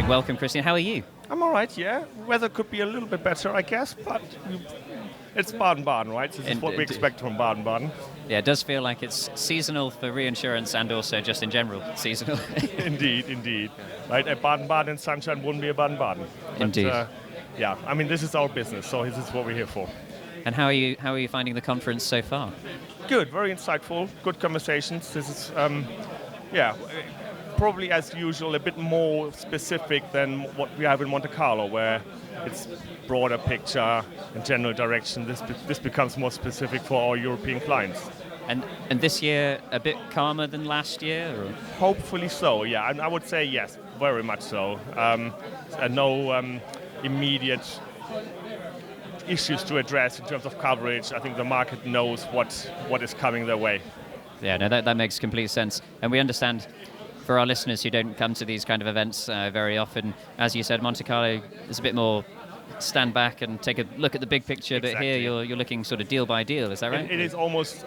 Welcome, Christian. How are you? I'm all right, yeah. Weather could be a little bit better, I guess, but it's Baden-Baden, right? This is what we expect from Baden-Baden. Yeah, it does feel like it's seasonal for reinsurance and also just in general seasonal. Indeed. Right, a Baden-Baden sunshine wouldn't be a Baden-Baden. Indeed. Yeah, I mean, this is our business, so this is what we're here for. And how are you finding the conference so far? Good, very insightful, good conversations. This is, probably as usual a bit more specific than what we have in Monte Carlo, where it's broader picture and general direction. This becomes more specific for our European clients. And this year a bit calmer than last year? Or? Hopefully so, yeah. I would say yes, very much so. No immediate issues to address in terms of coverage. I think the market knows what is coming their way. Yeah, no, that makes complete sense. And we understand, for our listeners who don't come to these kind of events very often, as you said, Monte Carlo is a bit more stand back and take a look at the big picture, Exactly. But here you're looking sort of deal by deal, is that right? It is almost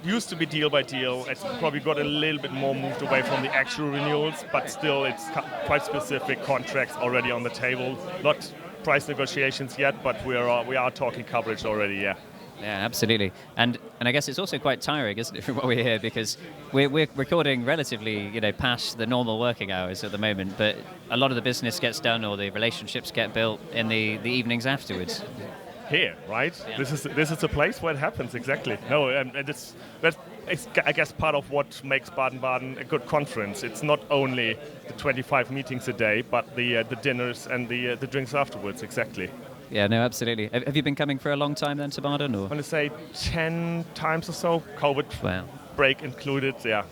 used to be deal by deal. It's probably got a little bit more moved away from the actual renewals, but still it's quite specific contracts already on the table. Not price negotiations yet, but we are talking coverage already, yeah. Yeah, absolutely. And I guess it's also quite tiring, isn't it, from what we hear, because we're recording relatively, past the normal working hours at the moment, but a lot of the business gets done or the relationships get built in the evenings afterwards. Here, right? Yeah. This is a place where it happens, exactly. No, and that's I guess part of what makes Baden-Baden a good conference. It's not only the 25 meetings a day, but the dinners and the drinks afterwards, exactly. Yeah, no, absolutely. Have you been coming for a long time then to Baden? Or? I want to say 10 times or so, COVID break included, yeah.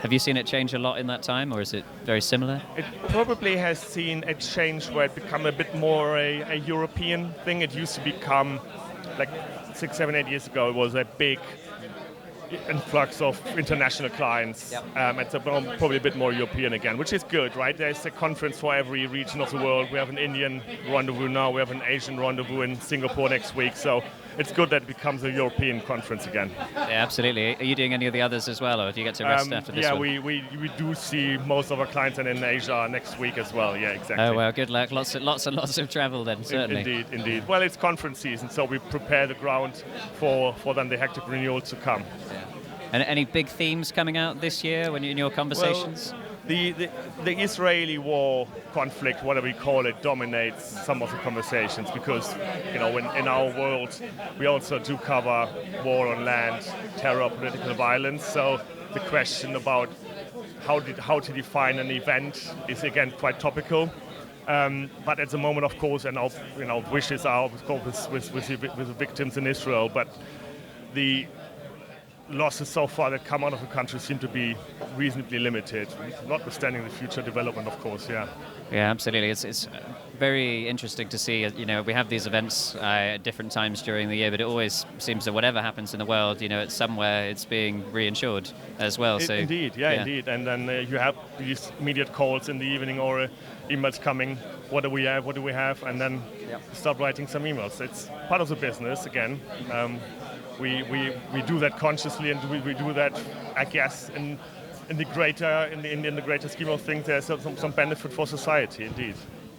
Have you seen it change a lot in that time, or is it very similar? It probably has seen a change where it become a bit more a European thing. It used to become, like 6, 7, 8 years ago, it was a big influx of international clients. Yep. It's probably a bit more European again, which is good, right? There's a conference for every region of the world. We have an Indian rendezvous now. We have an Asian rendezvous in Singapore next week. So it's good that it becomes a European conference again. Yeah, absolutely. Are you doing any of the others as well, or do you get to rest after this one? Yeah, we do see most of our clients in Asia next week as well. Yeah, exactly. Oh, well, good luck. Lots and lots of travel then, certainly. Indeed. Well, it's conference season, so we prepare the ground for then the hectic renewals to come. Yeah. And any big themes coming out this year when you're in your conversations? Well, the Israeli war conflict, whatever we call it, dominates some of the conversations because, in our world, we also do cover war on land, terror, political violence. So the question about how to define an event is again quite topical. But at the moment, of course, and our wishes are of course with the victims in Israel, but the losses so far that come out of the country seem to be reasonably limited, notwithstanding the future development, of course, yeah. Yeah, absolutely. It's very interesting to see, we have these events at different times during the year, but it always seems that whatever happens in the world, it's somewhere it's being reinsured as well. Indeed. And then you have these immediate calls in the evening or emails coming, what do we have, and then start writing some emails. It's part of the business, again. We do that consciously, and we do that, I guess, in the greater scheme of things. There's some benefit for society, indeed.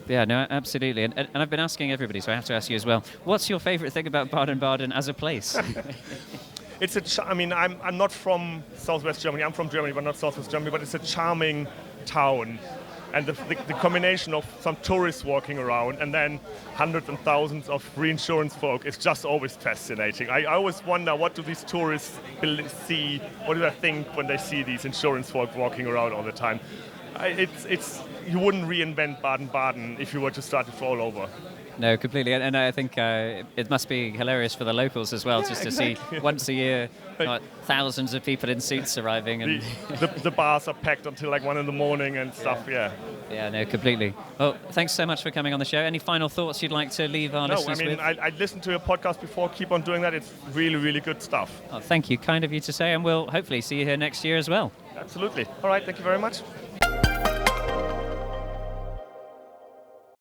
Yeah, no, absolutely. And I've been asking everybody, so I have to ask you as well. What's your favourite thing about Baden-Baden as a place? I'm not from Southwest Germany. I'm from Germany, but not Southwest Germany. But it's a charming town. And the combination of some tourists walking around and then hundreds and thousands of reinsurance folk is just always fascinating. I always wonder, what do these tourists see? What do they think when they see these insurance folk walking around all the time? You wouldn't reinvent Baden-Baden if you were to start it all over. No, completely. And I think it must be hilarious for the locals as well, just to see once a year thousands of people in suits arriving. And the bars are packed until like 1 a.m. and stuff, yeah. Yeah, no, completely. Well, thanks so much for coming on the show. Any final thoughts you'd like to leave our listeners with? I listened to your podcast before. Keep on doing that. It's really, really good stuff. Oh, thank you. Kind of you to say. And we'll hopefully see you here next year as well. Absolutely. All right. Thank you very much.